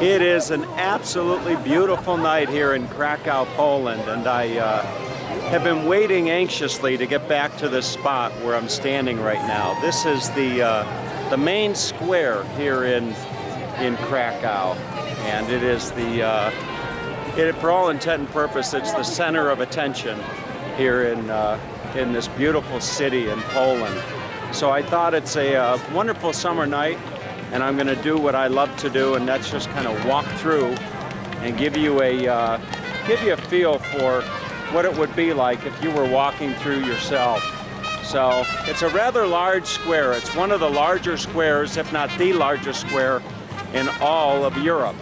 It is an absolutely beautiful night here in Krakow, Poland, and I have been waiting anxiously to get back to this spot where I'm standing right now. This is the main square here in Krakow, and it is for all intent and purpose, it's the center of attention here in this beautiful city in Poland. So I thought it's a wonderful summer night, and I'm going to do what I love to do, and that's just kind of walk through and give you a feel for what it would be like if you were walking through yourself. So it's a rather large square. It's one of the larger squares, if not the largest square in all of Europe.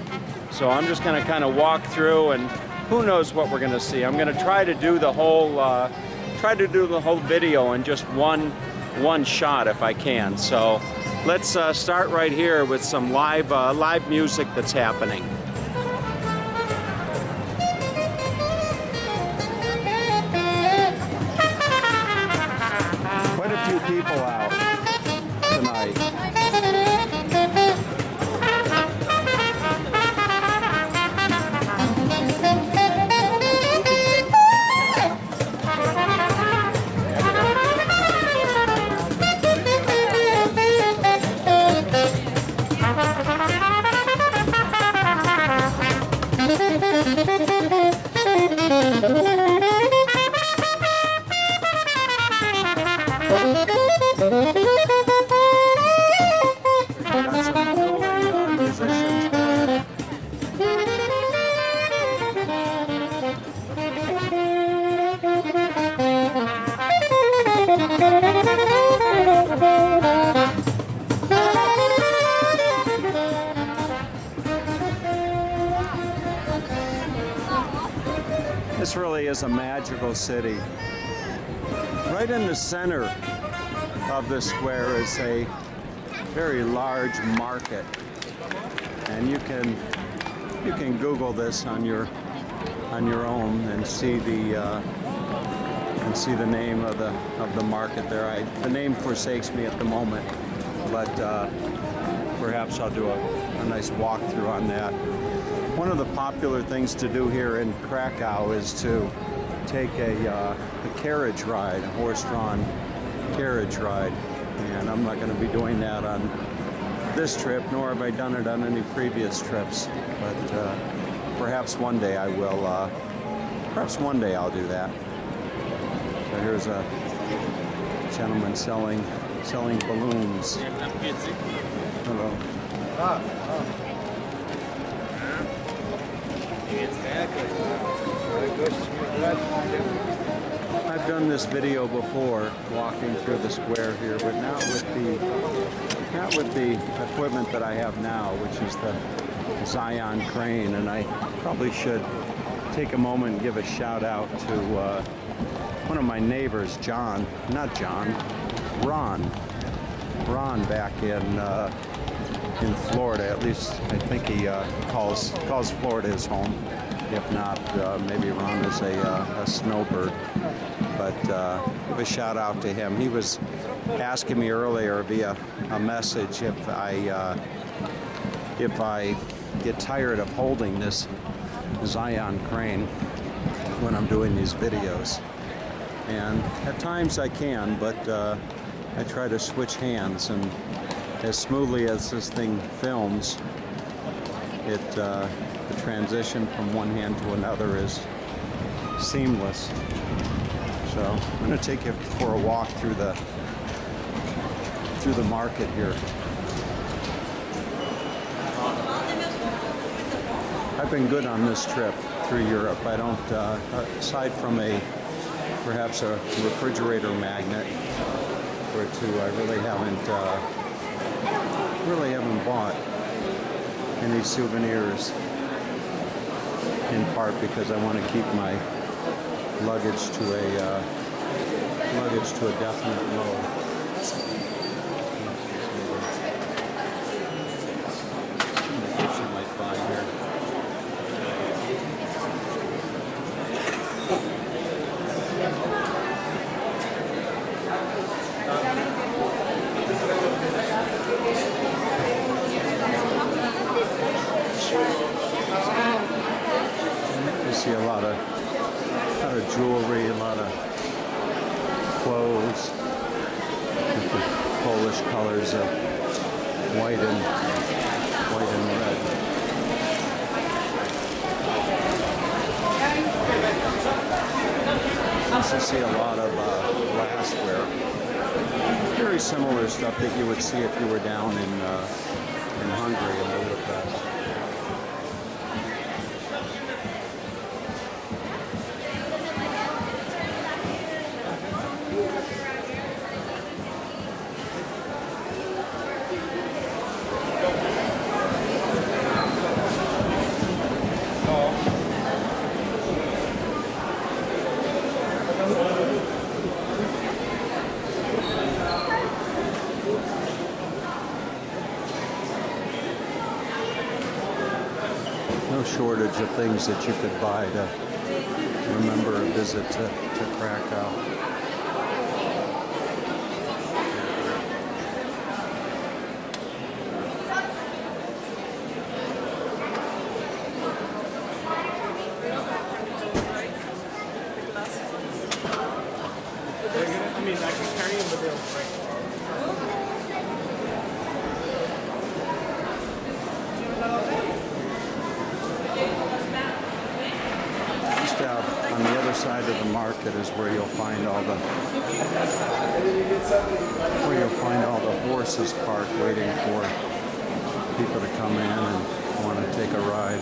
So I'm just going to kind of walk through, and who knows what we're going to see. I'm going to try to do the whole video in just one shot if I can. So let's start right here with some live music that's happening. Quite a few people out tonight. This really is a magical city. Right in the center of the square is a very large market, and you can Google this on your own and see the name of the market there. The name forsakes me at the moment, but perhaps I'll do a nice walkthrough on that. One of the popular things to do here in Krakow is to take a carriage ride, a horse-drawn carriage ride. And I'm not going to be doing that on this trip, nor have I done it on any previous trips. But perhaps one day I will. Perhaps one day I'll do that. So here's a gentleman selling balloons. Hello. I've done this video before, walking through the square here, but not with the equipment that I have now, which is the Zion crane. And I probably should take a moment and give a shout out to one of my neighbors, Ron back in Florida. At least I think he calls Florida his home. If not, maybe Ron is a snowbird. But give a shout out to him. He was asking me earlier via a message if I get tired of holding this Zion crane when I'm doing these videos. And at times I can, but I try to switch hands, and as smoothly as this thing films, the transition from one hand to another is seamless. So I'm going to take you for a walk through the market here. I've been good on this trip through Europe. I don't, aside from perhaps a refrigerator magnet or two, I really haven't bought any souvenirs, in part because I want to keep my luggage to a definite low. What you might find here. See a lot of jewelry, a lot of clothes with the Polish colors of white and red. Also see a lot of glassware. Very similar stuff that you would see if you were down in Hungary in Budapest. No shortage of things that you could buy to remember a visit to Krakow. I mean, I can carry in the bill, right? Just out on the other side of the market is where you'll find all the horses parked, waiting for people to come in and want to take a ride.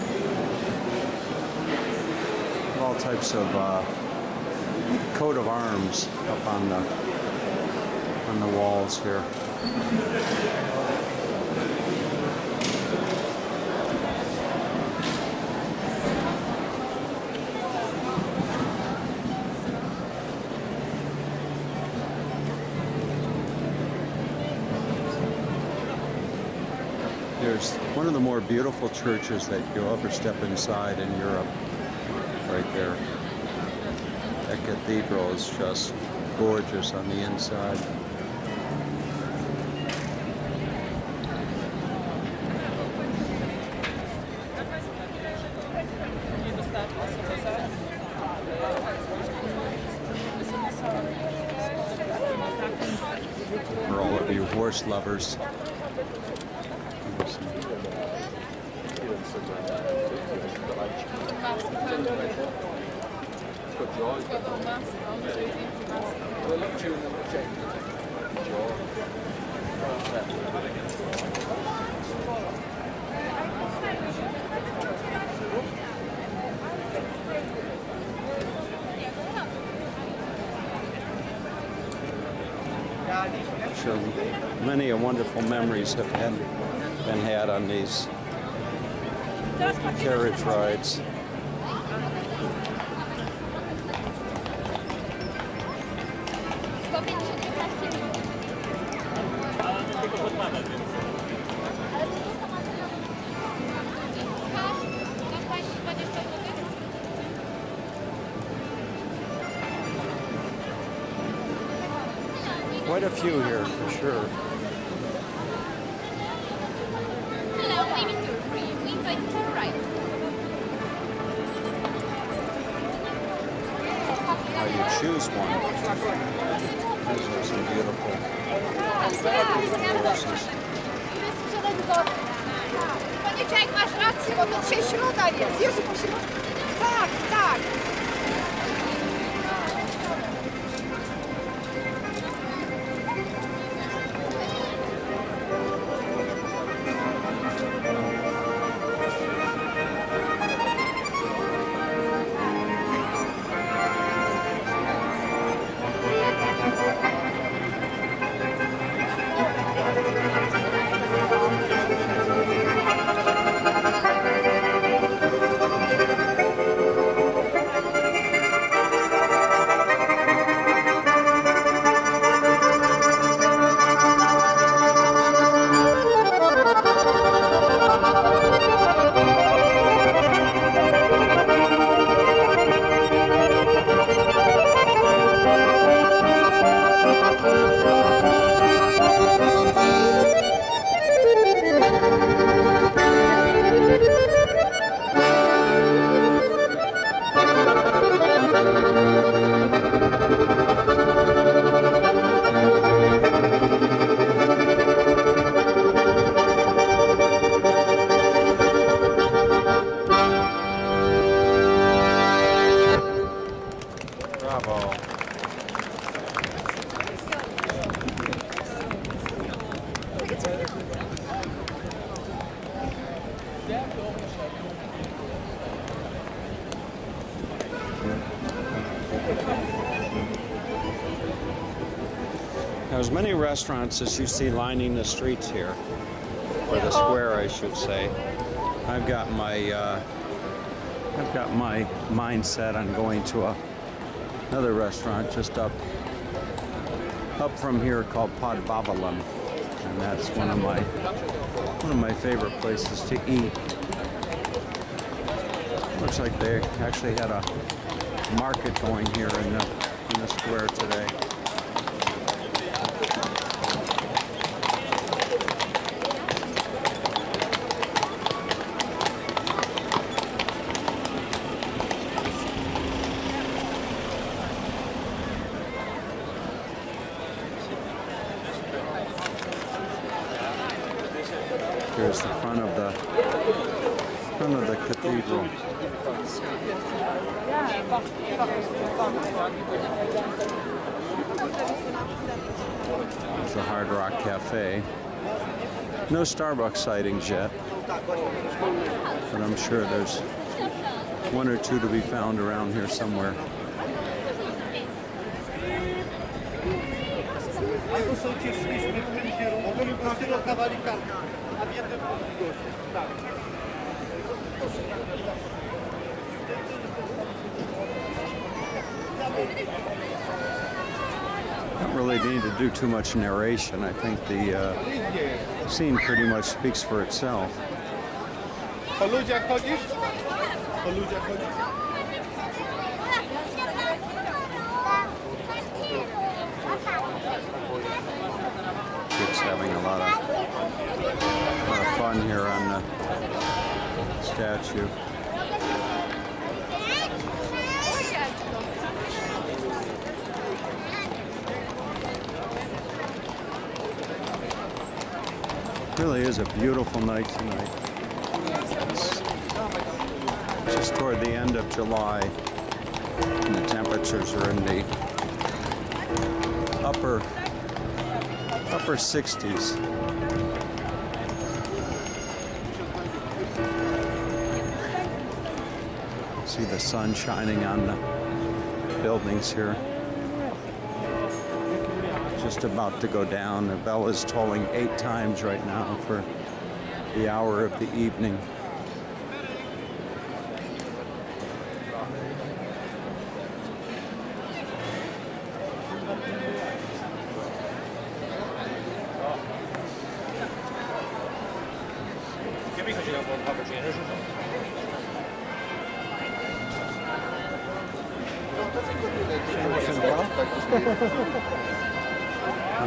All types of coat of arms up on the walls here. There's one of the more beautiful churches that you'll ever step inside in Europe, right there. That cathedral is just gorgeous on the inside. For all of you horse lovers. So many wonderful memories have been had on these carriage rides. Quite a few here for sure. Hello, leaving tour free. We invite for a ride. How you choose one. These are some beautiful horses. Poniedziałek masz rację, bo to dzisiaj środa jest. Jezu, po środku. Tak, tak. There's many restaurants as you see lining the streets here, or the square, I should say. I've got my mindset on going to another restaurant just up from here called Podbabalan, and that's one of my favorite places to eat. Looks like they actually had a market going here in the square today. Here's the front of the cathedral. It's a Hard Rock Cafe. No Starbucks sightings yet, but I'm sure there's one or two to be found around here somewhere. Don't really need to do too much narration. I think the scene pretty much speaks for itself. Kids having a lot of fun here on the statue. Really is a beautiful night tonight. It's just toward the end of July, and the temperatures are in the upper 60s. See the sun shining on the buildings here. Just about to go down. The bell is tolling 8 times right now for the hour of the evening.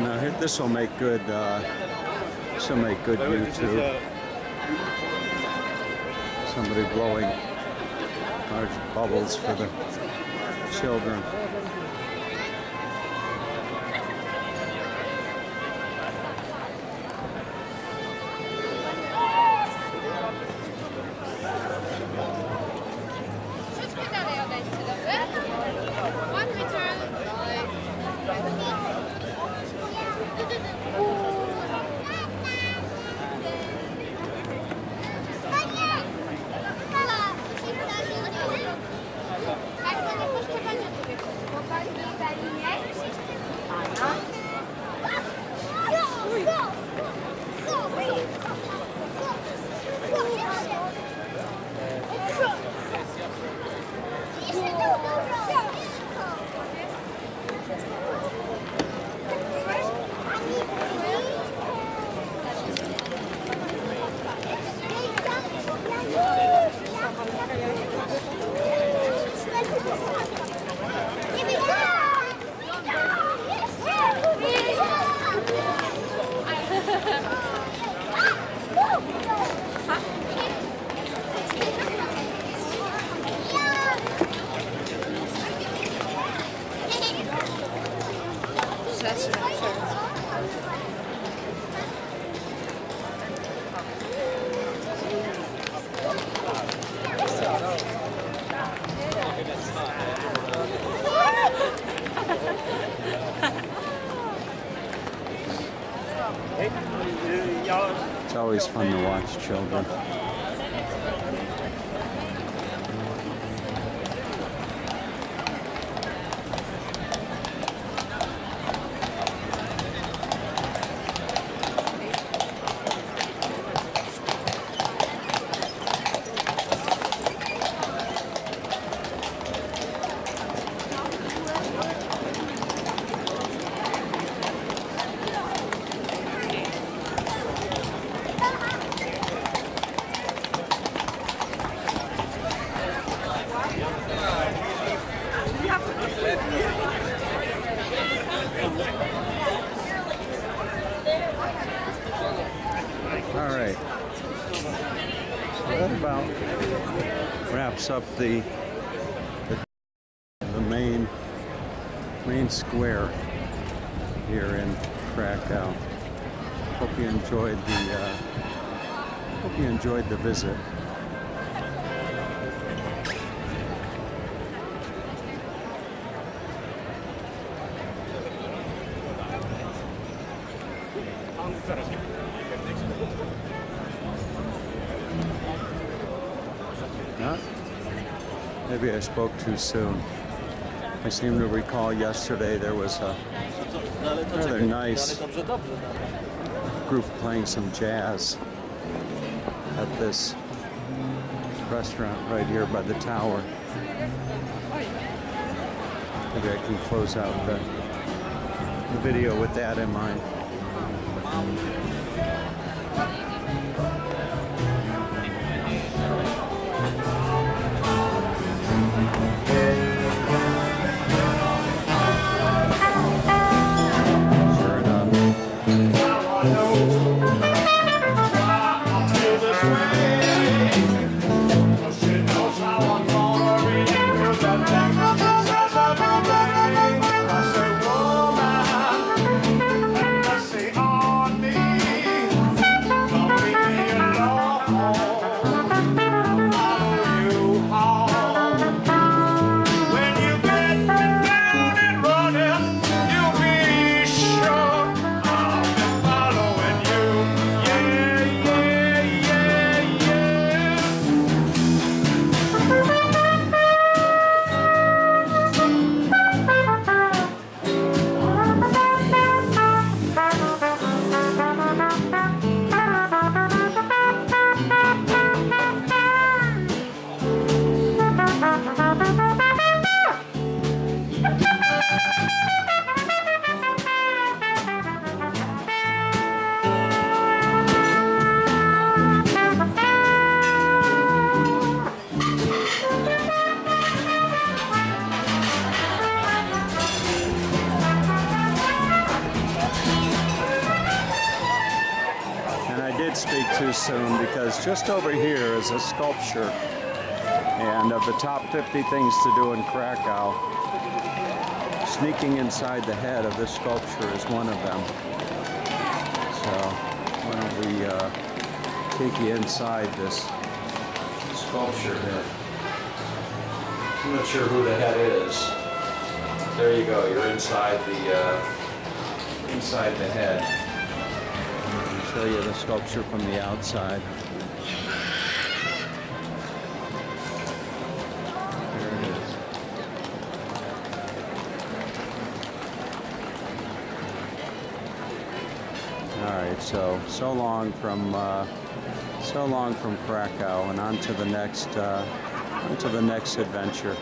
Now this will make good. This will make good YouTube. Somebody blowing large bubbles for the children. It's always fun to watch children. that about wraps up the main square here in Krakow. Hope you enjoyed the visit. Huh? Maybe I spoke too soon. I seem to recall yesterday there was a rather nice group playing some jazz at this restaurant right here by the tower. Maybe I can close out the video with that in mind. Speak too soon because just over here is a sculpture, and of the top 50 things to do in Krakow, sneaking inside the head of this sculpture is one of them. So why don't we take you inside this sculpture here. I'm not sure who the head is. There you go, you're inside the head. Show you the sculpture from the outside. There it is. All right, so long from Krakow, and on to the next adventure.